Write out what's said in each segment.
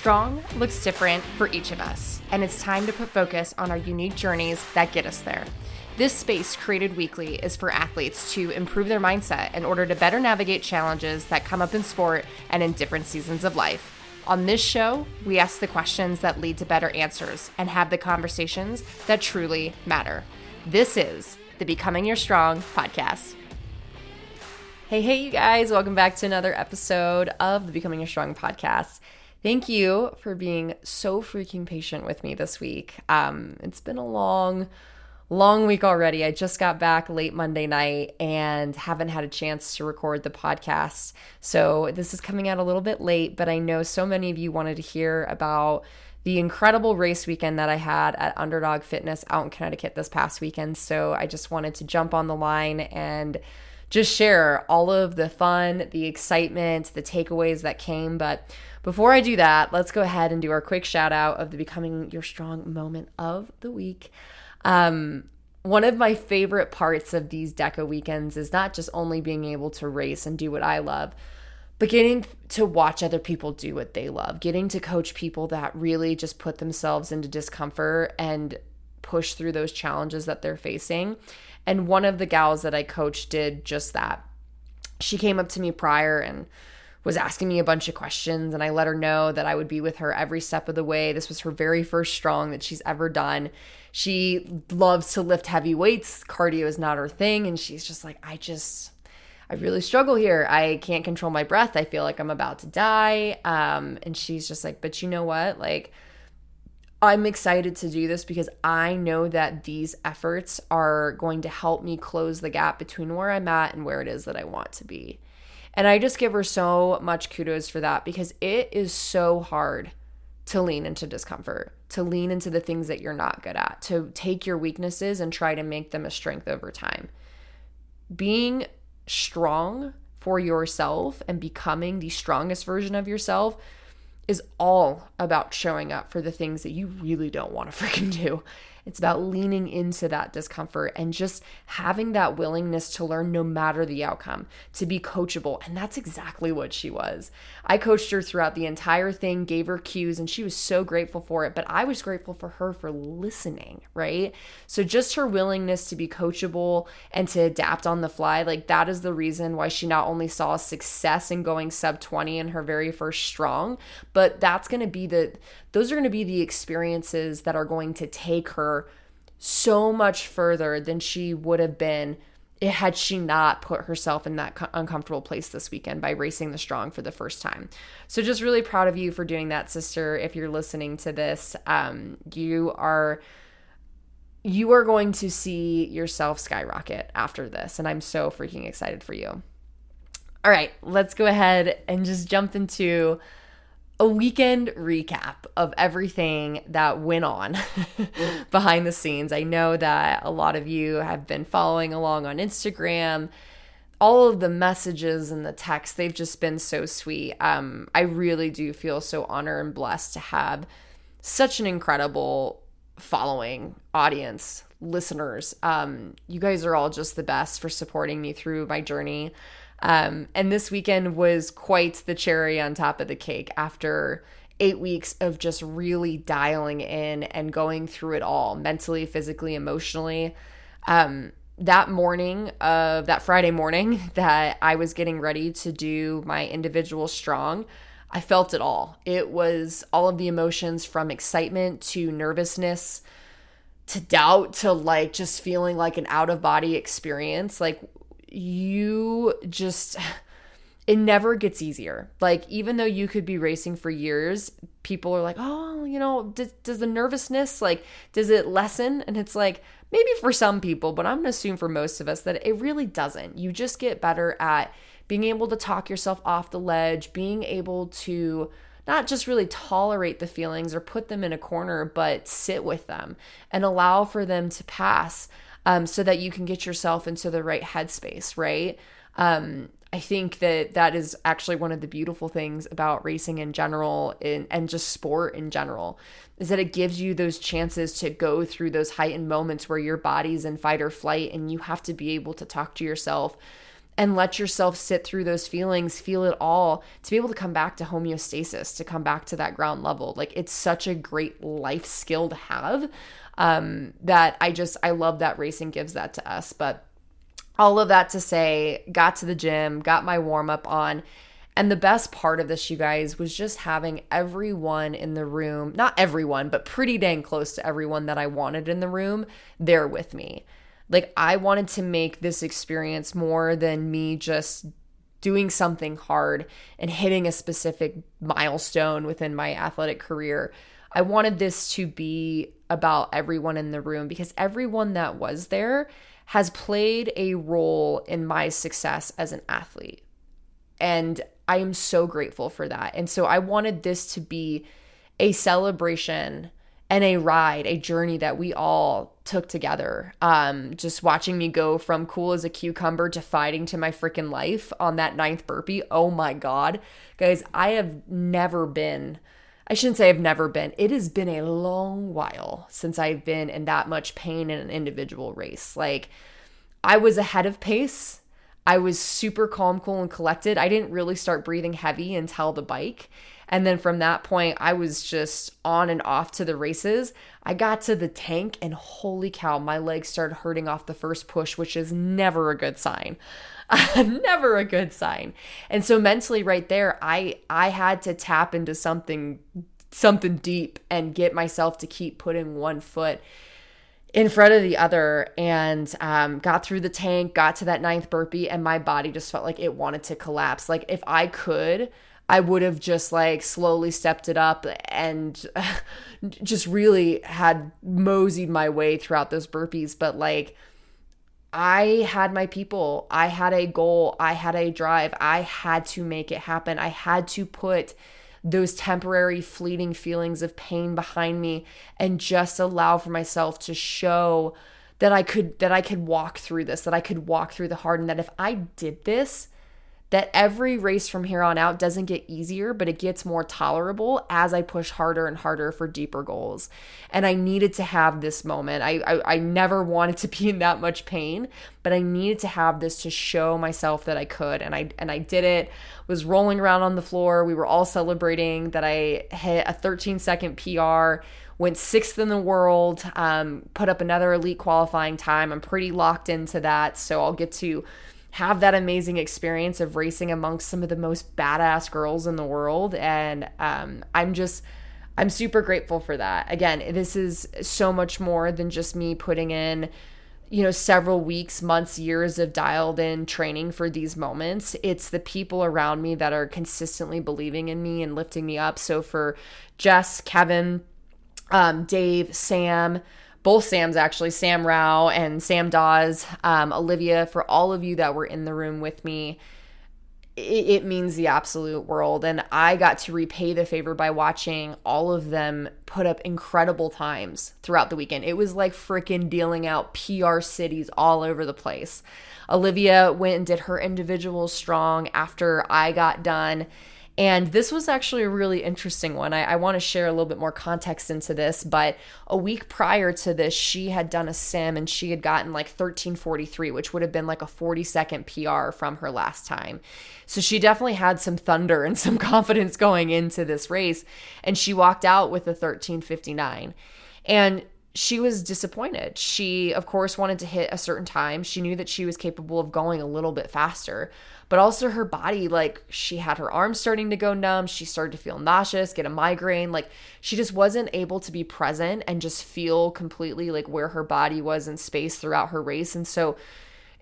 Strong looks different for each of us, and it's time to put focus on our unique journeys that get us there. This space, created weekly, is for athletes to improve their mindset in order to better navigate challenges that come up in sport and in different seasons of life. On this show, we ask the questions that lead to better answers and have the conversations that truly matter. This is the Becoming Your Strong podcast. Hey, you guys. Welcome back to another episode of the Becoming Your Strong podcast. Thank you for being so freaking patient with me this week. It's been a long week already. I just got back late Monday night and haven't had a chance to record the podcast. So this is coming out a little bit late, but I know so many of you wanted to hear about the incredible race weekend that I had at Underdog Fitness out in Connecticut this past weekend. So I just wanted to jump on the line and just share all of the fun, the excitement, the takeaways that came. But before I do that, let's go ahead and do our quick shout out of the Becoming Your Strong moment of the week. One of my favorite parts of these DECA weekends is not just only being able to race and do what I love, but getting to watch other people do what they love, getting to coach people that really just put themselves into discomfort and push through those challenges that they're facing. And one of the gals that I coached did just that. She came up to me prior and was asking me a bunch of questions, and I let her know that I would be with her every step of the way. This was her very first strong that she's ever done. She loves to lift heavy weights. Cardio is not her thing. And she's just like, I really struggle here. I can't control my breath. I feel like I'm about to die. And she's just like, but you know what? Like, I'm excited to do this because I know that these efforts are going to help me close the gap between where I'm at and where it is that I want to be. And I just give her so much kudos for that because it is so hard to lean into discomfort, to lean into the things that you're not good at, to take your weaknesses and try to make them a strength over time. Being strong for yourself and becoming the strongest version of yourself is all about showing up for the things that you really don't want to freaking do. It's about leaning into that discomfort and just having that willingness to learn no matter the outcome, to be coachable. And that's exactly what she was. I coached her throughout the entire thing, gave her cues, and she was so grateful for it. But I was grateful for her for listening, right? So just her willingness to be coachable and to adapt on the fly, like that is the reason why she not only saw success in going sub 20 in her very first strong, but those are going to be the experiences that are going to take her so much further than she would have been had she not put herself in that uncomfortable place this weekend by racing the strong for the first time. So just really proud of you for doing that, sister. If you're listening to this, you are going to see yourself skyrocket after this. And I'm so freaking excited for you. All right, let's go ahead and just jump into a weekend recap of everything that went on behind the scenes. I know that a lot of you have been following along on Instagram. All of the messages and the texts, they've just been so sweet. I really do feel so honored and blessed to have such an incredible following, audience, listeners. You guys are all just the best for supporting me through my journey. And this weekend was quite the cherry on top of the cake after 8 weeks of just really dialing in and going through it all mentally, physically, emotionally. That Friday morning that I was getting ready to do my individual strong, I felt it all. It was all of the emotions from excitement to nervousness to doubt to like just feeling like an out of body experience. Like, it never gets easier. Like, even though you could be racing for years, people are like, oh, does the nervousness, like, does it lessen? And it's like, maybe for some people, but I'm going to assume for most of us that it really doesn't. You just get better at being able to talk yourself off the ledge, being able to not just really tolerate the feelings or put them in a corner, but sit with them and allow for them to pass. So that you can get yourself into the right headspace, right? I think that is actually one of the beautiful things about racing in general and just sport in general, is that it gives you those chances to go through those heightened moments where your body's in fight or flight and you have to be able to talk to yourself and let yourself sit through those feelings, feel it all, to be able to come back to homeostasis, to come back to that ground level. Like, it's such a great life skill to have, that I love that racing gives that to us. But all of that to say, got to the gym, got my warm up on. And the best part of this, you guys, was just having everyone in the room, not everyone, but pretty dang close to everyone that I wanted in the room there with me. Like, I wanted to make this experience more than me just doing something hard and hitting a specific milestone within my athletic career. I wanted this to be about everyone in the room, because everyone that was there has played a role in my success as an athlete. And I am so grateful for that. And so I wanted this to be a celebration and a ride, a journey that we all took together. Just watching me go from cool as a cucumber to fighting to my freaking life on that 9th burpee. Oh my God. Guys, I shouldn't say I've never been. It has been a long while since I've been in that much pain in an individual race. Like, I was ahead of pace. I was super calm, cool, and collected. I didn't really start breathing heavy until the bike. And then from that point, I was just on and off to the races. I got to the tank and holy cow, my legs started hurting off the first push, which is never a good sign. Never a good sign. And so mentally right there, I had to tap into something deep and get myself to keep putting one foot in front of the other, and got through the tank, got to that 9th burpee, and my body just felt like it wanted to collapse. Like, if I could, I would have just like slowly stepped it up and just really had moseyed my way throughout those burpees. But like, I had my people, I had a goal, I had a drive, I had to make it happen. I had to put those temporary fleeting feelings of pain behind me and just allow for myself to show that I could walk through this, that I could walk through the hard, and that if I did this, that every race from here on out doesn't get easier, but it gets more tolerable as I push harder and harder for deeper goals. And I needed to have this moment. I never wanted to be in that much pain, but I needed to have this to show myself that I could. And I did it. Was rolling around on the floor. We were all celebrating that I hit a 13-second PR, went 6th in the world, put up another elite qualifying time. I'm pretty locked into that, so I'll get to have that amazing experience of racing amongst some of the most badass girls in the world. And I'm super grateful for that. Again, this is so much more than just me putting in, several weeks, months, years of dialed in training for these moments. It's the people around me that are consistently believing in me and lifting me up. So for Jess, Kevin, Dave, Sam, both Sams actually, Sam Rao and Sam Dawes, Olivia, for all of you that were in the room with me, it means the absolute world. And I got to repay the favor by watching all of them put up incredible times throughout the weekend. It was like freaking dealing out PR cities all over the place. Olivia went and did her individual strong after I got done. And this was actually a really interesting one. I want to share a little bit more context into this, but a week prior to this, she had done a sim and she had gotten like 13:43, which would have been like a 40-second PR from her last time. So she definitely had some thunder and some confidence going into this race, and she walked out with a 13:59. And she was disappointed. She, of course, wanted to hit a certain time. She knew that she was capable of going a little bit faster, but also her body, like, she had her arms starting to go numb. She started to feel nauseous, get a migraine. Like, she just wasn't able to be present and just feel completely like where her body was in space throughout her race. And so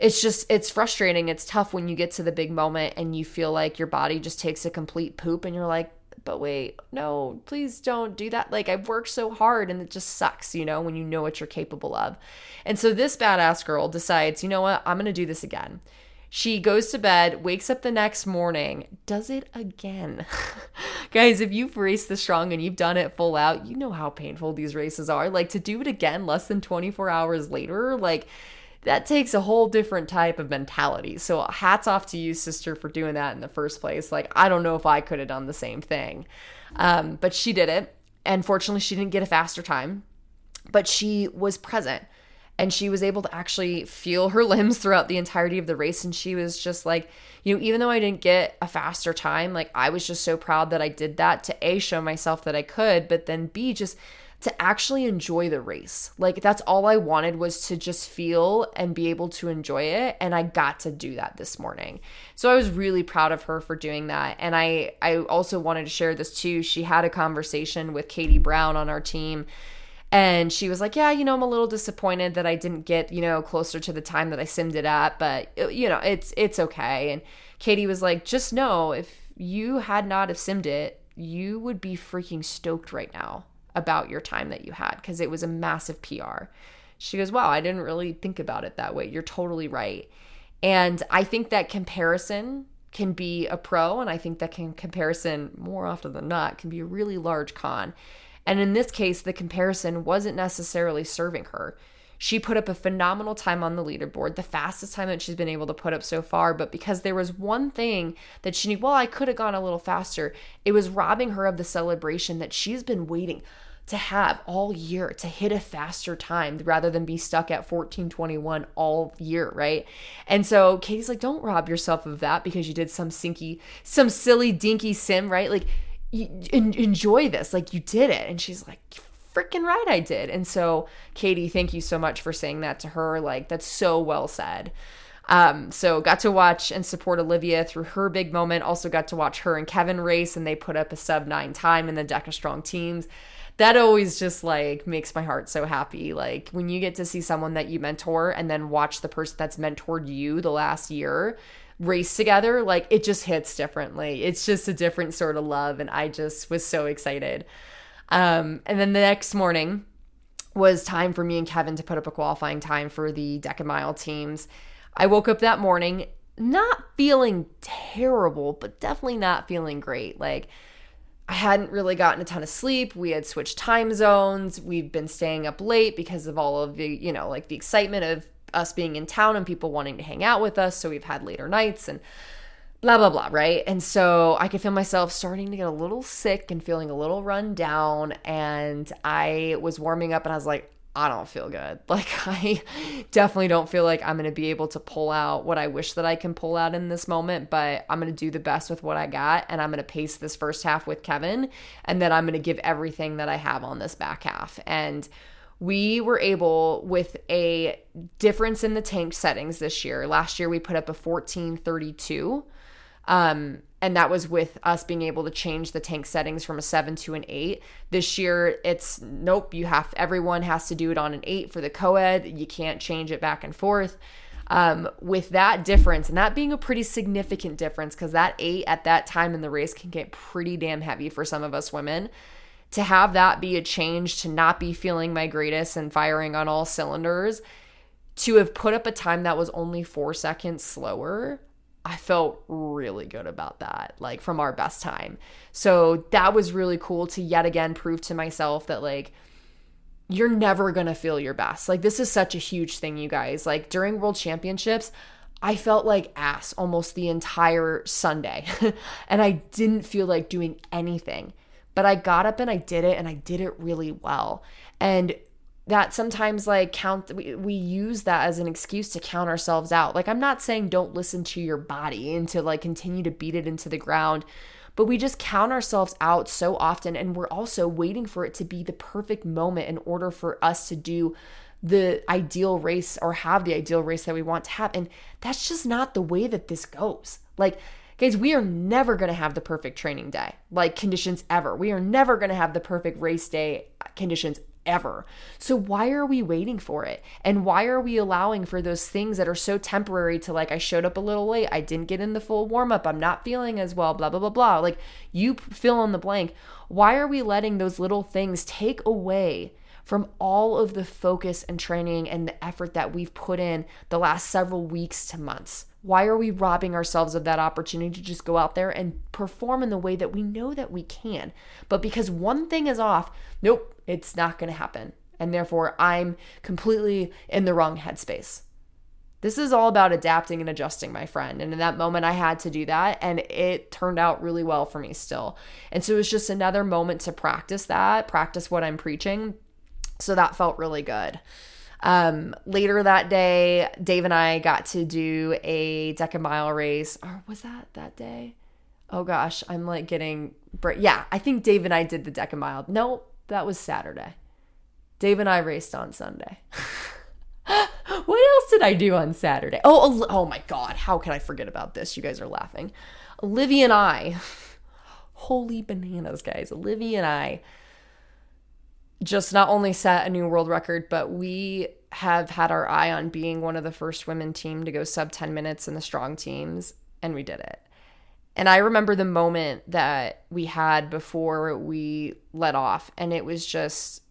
it's frustrating. It's tough when you get to the big moment and you feel like your body just takes a complete poop and you're like, but wait, no, please don't do that. Like, I've worked so hard and it just sucks, when you know what you're capable of. And so this badass girl decides, you know what, I'm going to do this again. She goes to bed, wakes up the next morning, does it again. Guys, if you've raced this strong and you've done it full out, you know how painful these races are. Like, to do it again less than 24 hours later, like, that takes a whole different type of mentality. So hats off to you, sister, for doing that in the first place. Like, I don't know if I could have done the same thing. But she did it. And fortunately, she didn't get a faster time, but she was present. And she was able to actually feel her limbs throughout the entirety of the race. And she was just like, even though I didn't get a faster time, like I was just so proud that I did that to A, show myself that I could, but then B, just to actually enjoy the race. Like that's all I wanted, was to just feel and be able to enjoy it. And I got to do that this morning. So I was really proud of her for doing that. And I also wanted to share this too. She had a conversation with Katie Brown on our team. And she was like, yeah, I'm a little disappointed that I didn't get, closer to the time that I simmed it at, but it's okay. And Katie was like, just know if you had not have simmed it, you would be freaking stoked right now about your time that you had, because it was a massive PR. She goes, wow, I didn't really think about it that way. You're totally right. And I think that comparison can be a pro, and I think that comparison more often than not can be a really large con. And in this case, the comparison wasn't necessarily serving her. She put up a phenomenal time on the leaderboard, the fastest time that she's been able to put up so far. But because there was one thing that she knew, well, I could have gone a little faster, it was robbing her of the celebration that she's been waiting to have all year, to hit a faster time rather than be stuck at 14:21 all year, right? And so Katie's like, don't rob yourself of that because you did some silly dinky sim, right? Like, enjoy this, like you did it. And she's like, freaking right, I did. And so Katie, thank you so much for saying that to her. Like, that's so well said. So got to watch and support Olivia through her big moment. Also got to watch her and Kevin race, and they put up a sub-9 time in the DECA Strong teams. That always just like makes my heart so happy. Like when you get to see someone that you mentor and then watch the person that's mentored you the last year race together, like it just hits differently. It's just a different sort of love. And I just was so excited. And then the next morning was time for me and Kevin to put up a qualifying time for the DECA Mile teams. I woke up that morning not feeling terrible, but definitely not feeling great. Like I hadn't really gotten a ton of sleep. We had switched time zones. We've been staying up late because of all of the, like the excitement of us being in town and people wanting to hang out with us. So we've had later nights and blah, blah, blah, right? And so I could feel myself starting to get a little sick and feeling a little run down. And I was warming up and I was like, I don't feel good. Like I definitely don't feel like I'm going to be able to pull out what I wish that I can pull out in this moment, but I'm going to do the best with what I got. And I'm going to pace this first half with Kevin. And then I'm going to give everything that I have on this back half. And we were able, with a difference in the tank settings this year. Last year, we put up a 1432. And that was with us being able to change the tank settings from a 7 to an 8. This year, it's nope, everyone has to do it on an 8 for the co-ed. You can't change it back and forth. With that difference, and that being a pretty significant difference, because that 8 at that time in the race can get pretty damn heavy for some of us women. To have that be a change, to not be feeling my greatest and firing on all cylinders, to have put up a time that was only 4 seconds slower, I felt really good about that, like from our best time. So that was really cool to yet again prove to myself that like, you're never going to feel your best. Like this is such a huge thing, you guys. Like during World Championships, I felt like ass almost the entire Sunday and I didn't feel like doing anything. But I got up and I did it really well. And that sometimes like we use that as an excuse to count ourselves out. Like I'm not saying don't listen to your body and to like continue to beat it into the ground, but we just count ourselves out so often. And we're also waiting for it to be the perfect moment in order for us to do the ideal race or have the ideal race that we want to have. And that's just not the way that this goes. Like, guys, we are never going to have the perfect training day, like conditions ever. We are never going to have the perfect race day conditions ever. So why are we waiting for it? And why are we allowing for those things that are so temporary to like, I showed up a little late, I didn't get in the full warm up, I'm not feeling as well, blah, blah, blah, blah. Like you fill in the blank. Why are we letting those little things take away from all of the focus and training and the effort that we've put in the last several weeks to months? Why are we robbing ourselves of that opportunity to just go out there and perform in the way that we know that we can? But because one thing is off, nope, it's not going to happen. And therefore, I'm completely in the wrong headspace. This is all about adapting and adjusting, my friend. And in that moment, I had to do that. And it turned out really well for me still. And so it was just another moment to practice what I'm preaching. So that felt really good. Later that day, Dave and I got to do a decamile race. Or was that day? Oh gosh, I'm like getting... Yeah, I think Dave and I did the decamile. No, that was Saturday. Dave and I raced on Sunday. What else did I do on Saturday? Oh my God. How can I forget about this? You guys are laughing. Olivia and I, holy bananas, guys. Olivia and I just not only set a new world record, but we have had our eye on being one of the first women team to go sub 10 minutes in the strong teams. And we did it. And I remember the moment that we had before we let off. And it was just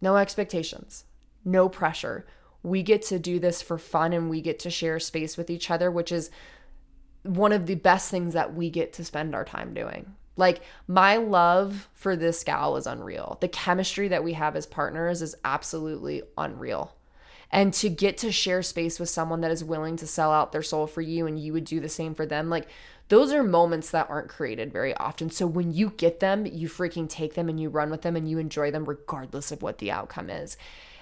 no expectations, no pressure. We get to do this for fun and we get to share space with each other, which is one of the best things that we get to spend our time doing. Like, my love for this gal is unreal. The chemistry that we have as partners is absolutely unreal. And to get to share space with someone that is willing to sell out their soul for you and you would do the same for them, like, those are moments that aren't created very often. So when you get them, you freaking take them and you run with them and you enjoy them regardless of what the outcome is.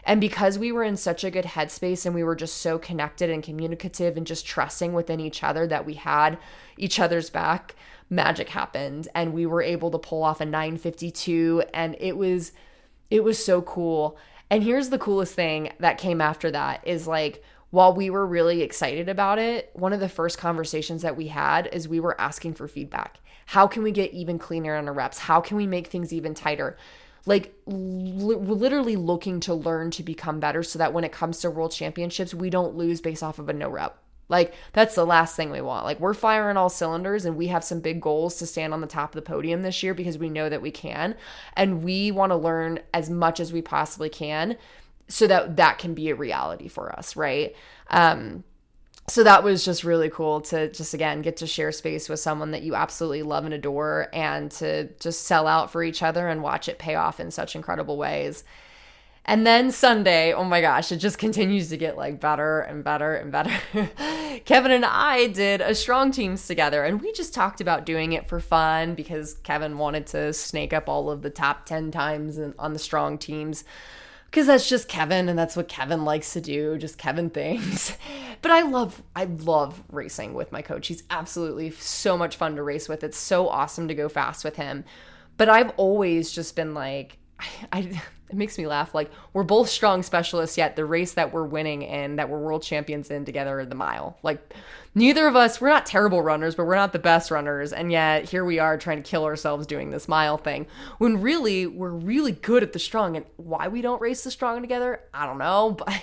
And because we were in such a good headspace and we were just so connected and communicative and just trusting within each other that we had each other's back, magic happened. And we were able to pull off a 9:52, and it was so cool. And here's the coolest thing that came after that is, like, while we were really excited about it, one of the first conversations that we had is we were asking for feedback. How can we get even cleaner on our reps? How can we make things even tighter? Like, literally looking to learn to become better so that when it comes to world championships, we don't lose based off of a no rep. Like, that's the last thing we want. Like, we're firing all cylinders and we have some big goals to stand on the top of the podium this year because we know that we can. And we want to learn as much as we possibly can so that that can be a reality for us, right? So that was just really cool to just, again, get to share space with someone that you absolutely love and adore and to just sell out for each other and watch it pay off in such incredible ways. And then Sunday, oh my gosh, it just continues to get like better and better and better. Kevin and I did a strong teams together, and we just talked about doing it for fun because Kevin wanted to snake up all of the top 10 times on the strong teams. Because that's just Kevin, and that's what Kevin likes to do, just Kevin things. But I love racing with my coach. He's absolutely so much fun to race with. It's so awesome to go fast with him. But I've always just been like, it makes me laugh. Like, we're both strong specialists, yet the race that we're winning in, that we're world champions in together, are the mile. Like, neither of us, we're not terrible runners, but we're not the best runners. And yet here we are trying to kill ourselves doing this mile thing when really we're really good at the strong. And why we don't race the strong together, I don't know. But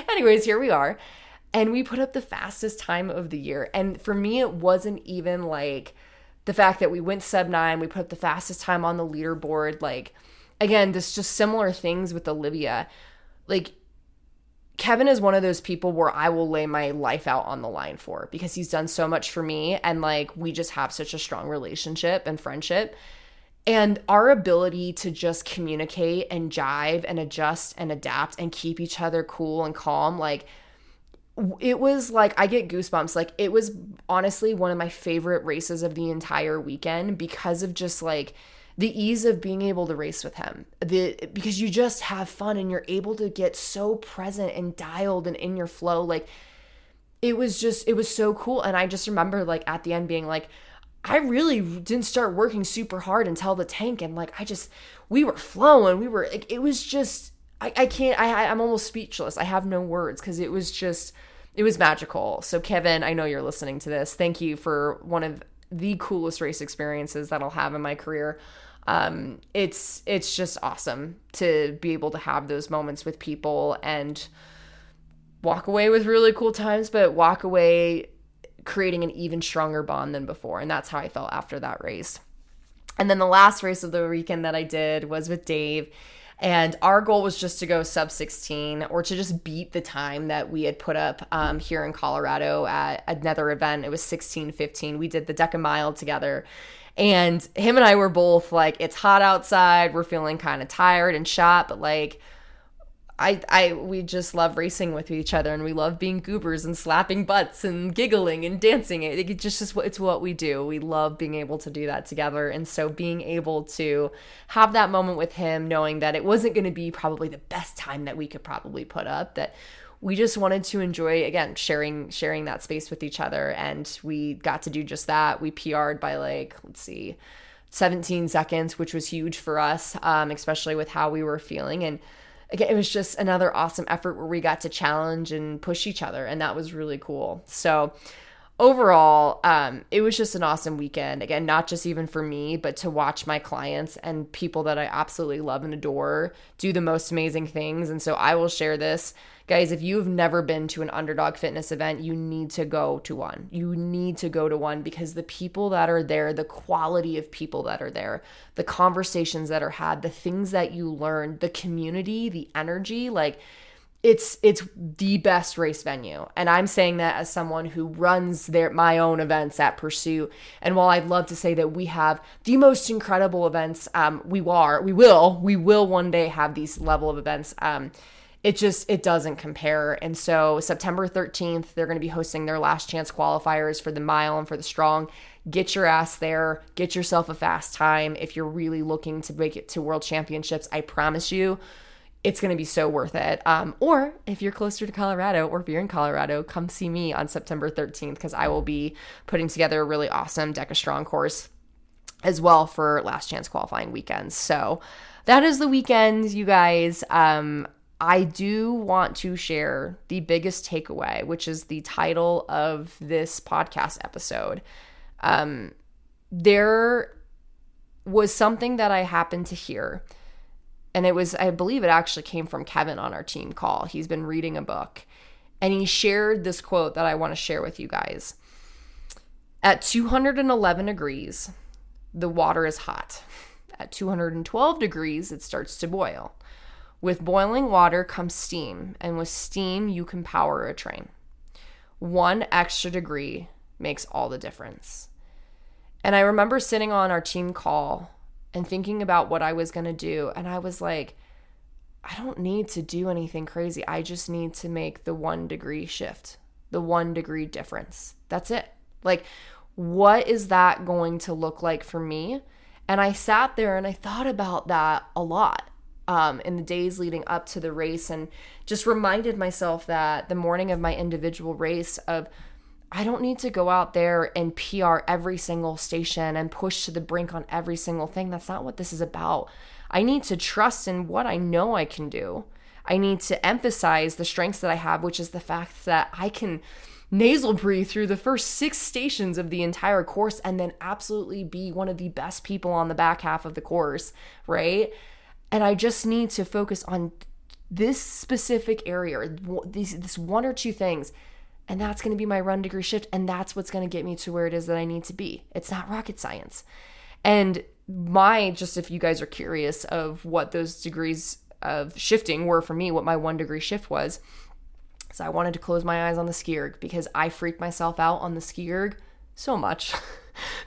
anyways, here we are. And we put up the fastest time of the year. And for me, it wasn't even like the fact that we went sub 9, we put up the fastest time on the leaderboard. Like, again, this just similar things with Olivia. Like, Kevin is one of those people where I will lay my life out on the line for, because he's done so much for me. And like, we just have such a strong relationship and friendship. And our ability to just communicate and jive and adjust and adapt and keep each other cool and calm, like, it was like, I get goosebumps. Like, it was honestly one of my favorite races of the entire weekend because of just like the ease of being able to race with him. Because you just have fun and you're able to get so present and dialed and in your flow. Like, it was so cool. And I just remember like at the end being like, I really didn't start working super hard until the tank. And like, we were flowing. We were like, it was just, I'm almost speechless. I have no words because it was magical. So Kevin, I know you're listening to this. Thank you for one of the coolest race experiences that I'll have in my career. It's just awesome to be able to have those moments with people and walk away with really cool times, but walk away creating an even stronger bond than before. And that's how I felt after that race. And then the last race of the weekend that I did was with Dave. And our goal was just to go sub 16 or to just beat the time that we had put up here in Colorado at another event. It was 16:15. We did the decamile together. And him and I were both like, it's hot outside. We're feeling kind of tired and shot, but like, we just love racing with each other, and we love being goobers and slapping butts and giggling and dancing. It's what we do. We love being able to do that together. And so being able to have that moment with him, knowing that it wasn't going to be probably the best time that we could probably put up, that we just wanted to enjoy, again, sharing that space with each other. And we got to do just that. We PR'd by 17 seconds, which was huge for us, especially with how we were feeling. And again, it was just another awesome effort where we got to challenge and push each other, and that was really cool. So overall, it was just an awesome weekend. Again, not just even for me, but to watch my clients and people that I absolutely love and adore do the most amazing things. And so I will share this. Guys, if you've never been to an Underdog Fitness event, you need to go to one. You need to go to one, because the people that are there, the quality of people that are there, the conversations that are had, the things that you learn, the community, the energy, it's the best race venue. And I'm saying that as someone who runs my own events at Pursuit. And while I'd love to say that we have the most incredible events, we will one day have these level of events. It doesn't compare. And so September 13th, they're going to be hosting their last chance qualifiers for the mile and for the strong. Get your ass there, get yourself a fast time. If you're really looking to make it to world championships, I promise you, it's going to be so worth it. Or if you're closer to Colorado, or if you're in Colorado, come see me on September 13th, because I will be putting together a really awesome DECA Strong course as well for last chance qualifying weekends. So that is the weekend, you guys. I do want to share the biggest takeaway, which is the title of this podcast episode. There was something that I happened to hear, and I believe it actually came from Kevin on our team call. He's been reading a book, and he shared this quote that I want to share with you guys. At 211 degrees, the water is hot. At 212 degrees, it starts to boil. With boiling water comes steam, and with steam, you can power a train. 1 extra degree makes all the difference. And I remember sitting on our team call and thinking about what I was going to do, and I was like, I don't need to do anything crazy. I just need to make the 1 degree shift, the 1 degree difference. That's it. What is that going to look like for me? And I sat there and I thought about that a lot. In the days leading up to the race, and just reminded myself that the morning of my individual race of, I don't need to go out there and PR every single station and push to the brink on every single thing. That's not what this is about. I need to trust in what I know I can do. I need to emphasize the strengths that I have, which is the fact that I can nasal breathe through the first 6 stations of the entire course and then absolutely be one of the best people on the back half of the course, right? And I just need to focus on this specific area, this 1 or 2 things. And that's going to be my 1 degree shift. And that's what's going to get me to where it is that I need to be. It's not rocket science. And just if you guys are curious of what those degrees of shifting were for me, what my 1 degree shift was, so I wanted to close my eyes on the ski erg, because I freaked myself out on the ski erg so much.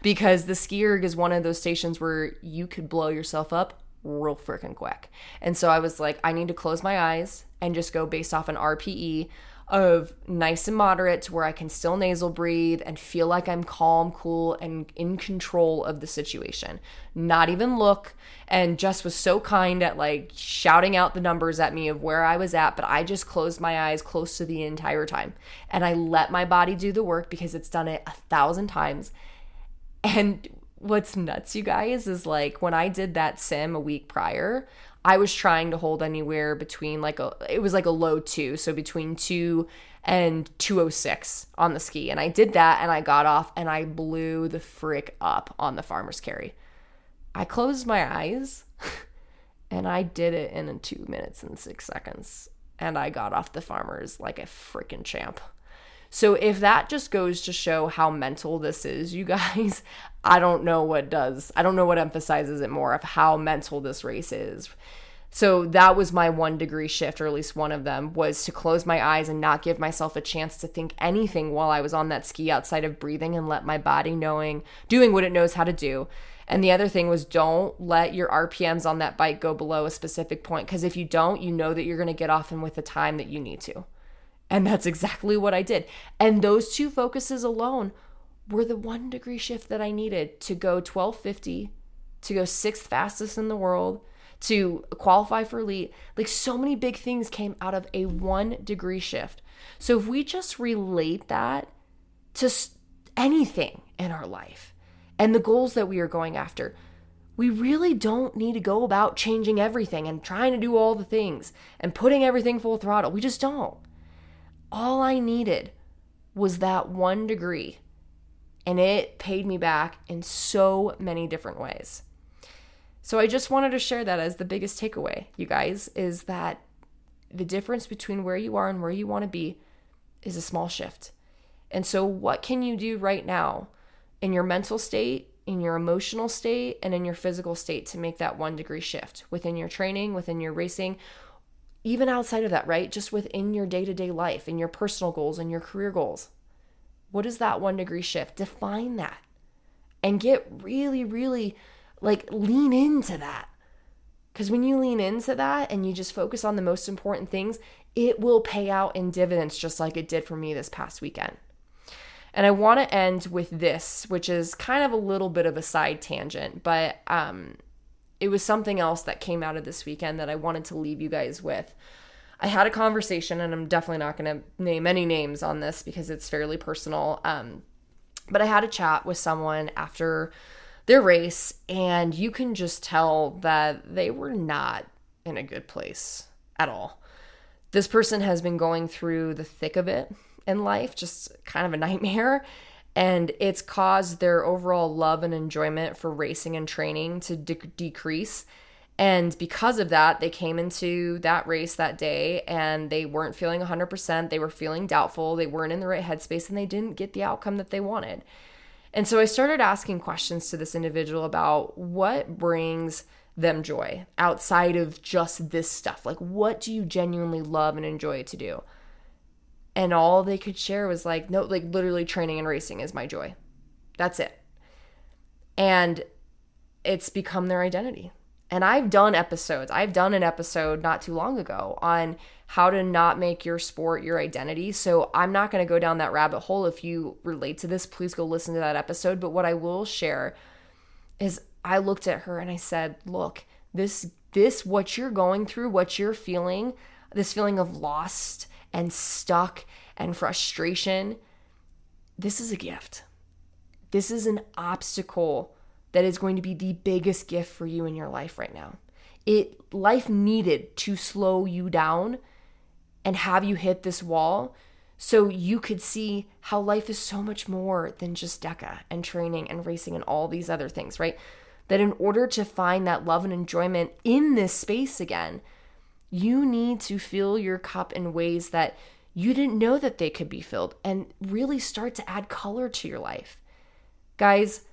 Because the ski erg is one of those stations where you could blow yourself up real freaking quick. And so I was like, I need to close my eyes and just go based off an RPE of nice and moderate, to where I can still nasal breathe and feel like I'm calm, cool, and in control of the situation. Not even look, and Jess was so kind at shouting out the numbers at me of where I was at, but I just closed my eyes close to the entire time. And I let my body do the work, because it's done it 1,000 times. And what's nuts, you guys, is when I did that sim a week prior, I was trying to hold anywhere between it was a low 2, so between 2 and 206 on the ski. And I did that, and I got off, and I blew the frick up on the farmer's carry. I closed my eyes, and I did it in 2 minutes and 6 seconds. And I got off the farmer's like a freaking champ. So if that just goes to show how mental this is, you guys, I don't know what does. I don't know what emphasizes it more of how mental this race is. So that was my 1-degree shift, or at least one of them, was to close my eyes and not give myself a chance to think anything while I was on that ski outside of breathing, and let my body doing what it knows how to do. And the other thing was, don't let your RPMs on that bike go below a specific point, because if you don't, you know that you're going to get off in with the time that you need to. And that's exactly what I did. And those 2 focuses alone were the 1-degree shift that I needed to go 1250, to go 6th fastest in the world, to qualify for elite. Like, so many big things came out of a 1-degree shift. So if we just relate that to anything in our life and the goals that we are going after, we really don't need to go about changing everything and trying to do all the things and putting everything full throttle. We just don't. All I needed was that 1 degree, and it paid me back in so many different ways. So I just wanted to share that as the biggest takeaway, you guys, is that the difference between where you are and where you want to be is a small shift. And so what can you do right now in your mental state, in your emotional state, and in your physical state to make that 1-degree shift within your training, within your racing, even outside of that, right? Just within your day-to-day life, in your personal goals and your career goals. What is that 1-degree shift? Define that and get really, really lean into that. Because when you lean into that and you just focus on the most important things, it will pay out in dividends, just like it did for me this past weekend. And I want to end with this, which is kind of a little bit of a side tangent, but it was something else that came out of this weekend that I wanted to leave you guys with. I had a conversation, and I'm definitely not going to name any names on this because it's fairly personal, but I had a chat with someone after their race, and you can just tell that they were not in a good place at all. This person has been going through the thick of it in life, just kind of a nightmare, and it's caused their overall love and enjoyment for racing and training to decrease. And because of that, they came into that race that day and they weren't feeling 100%. They were feeling doubtful. They weren't in the right headspace, and they didn't get the outcome that they wanted. And so I started asking questions to this individual about what brings them joy outside of just this stuff. Like, what do you genuinely love and enjoy to do? And all they could share was no, literally training and racing is my joy. That's it. And it's become their identity. And I've done an episode not too long ago on how to not make your sport your identity. So I'm not going to go down that rabbit hole. If you relate to this, please go listen to that episode. But what I will share is I looked at her and I said, look, this, what you're going through, what you're feeling, this feeling of lost and stuck and frustration, this is a gift. This is an obstacle that is going to be the biggest gift for you in your life right now. Life needed to slow you down and have you hit this wall so you could see how life is so much more than just DECA and training and racing and all these other things, right? That in order to find that love and enjoyment in this space again, you need to fill your cup in ways that you didn't know that they could be filled, and really start to add color to your life. Guys,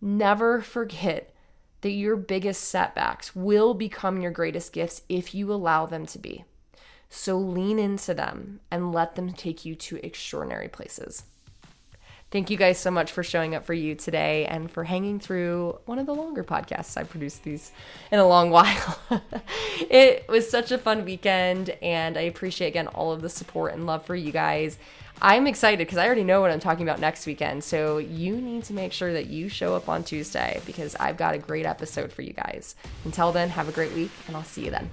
never forget that your biggest setbacks will become your greatest gifts if you allow them to be. So lean into them and let them take you to extraordinary places. Thank you guys so much for showing up for you today and for hanging through one of the longer podcasts. I produced these in a long while. It was such a fun weekend, and I appreciate, again, all of the support and love for you guys. I'm excited because I already know what I'm talking about next weekend. So you need to make sure that you show up on Tuesday because I've got a great episode for you guys. Until then, have a great week, and I'll see you then.